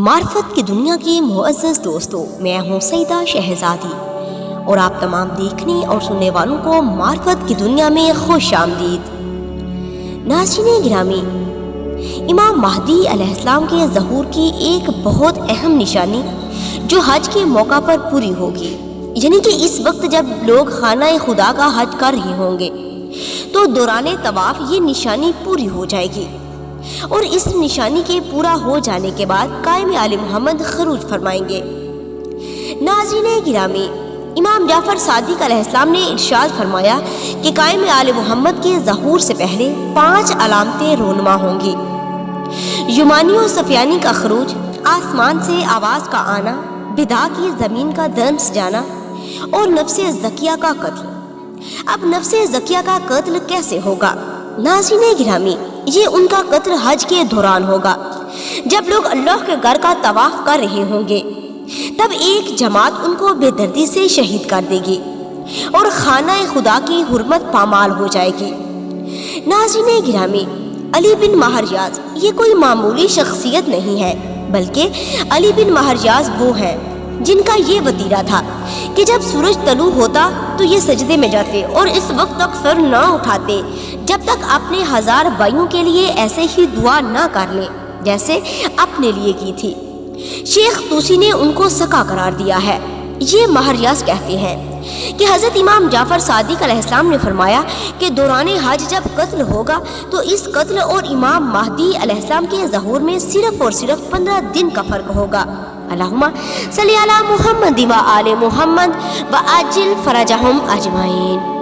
معرفت کی دنیا کے معزز دوستوں، میں ہوں سیدہ شہزادی اور آپ تمام دیکھنے اور سننے والوں کو معرفت کی دنیا میں خوش آمدید۔ ناظرین گرامی، امام مہدی علیہ السلام کے ظہور کی ایک بہت اہم نشانی جو حج کے موقع پر پوری ہوگی، یعنی کہ اس وقت جب لوگ خانہ خدا کا حج کر رہے ہوں گے تو دوران طواف یہ نشانی پوری ہو جائے گی، اور اس نشانی کے پورا ہو جانے کے بعد قائم آل محمد خروج فرمائیں گے۔ ناظرین گرامی، امام جعفر صادق علیہ السلام نے ارشاد فرمایا کہ قائم آل محمد کے ظہور سے پہلے 5 علامتیں رونما ہوں گی: یمانی و سفیانی کا خروج، آسمان سے آواز کا آنا، بدا کی زمین کا دنس جانا اور نفس زکیہ کا قتل۔ اب نفس زکیہ کا قتل کیسے ہوگا؟ ناظرین گرامی، یہ ان کا قتل حج کے دوران ہوگا، جب لوگ اللہ کے گھر کا طواف کر رہے ہوں گے، تب ایک جماعت ان کو بے دردی سے شہید کر دے گی اور خانہ خدا کی حرمت پامال ہو جائے گی۔ ناظرین گرامی، علی بن مہریاز یہ کوئی معمولی شخصیت نہیں ہے، بلکہ علی بن مہریاز وہ ہیں جن کا یہ وتیرہ تھا کہ جب سورج طلوع ہوتا تو یہ سجدے میں جاتے اور اس وقت تک سر نہ اٹھاتے جب تک اپنے 1000 بھائیوں کے لیے ایسے ہی دعا نہ کر لیں جیسے اپنے لیے کی تھی۔ شیخ طوسی نے ان کو سکا قرار دیا ہے۔ یہ مہریاز کہتے ہیں کہ حضرت امام جعفر صادق علیہ السلام نے فرمایا کہ دوران حج جب قتل ہوگا تو اس قتل اور امام مہدی علیہ السلام کے ظہور میں صرف اور صرف 15 دن کا فرق ہوگا۔ اللہم صلی علی محمد و آل محمد و عجل فرجہم اجمعین۔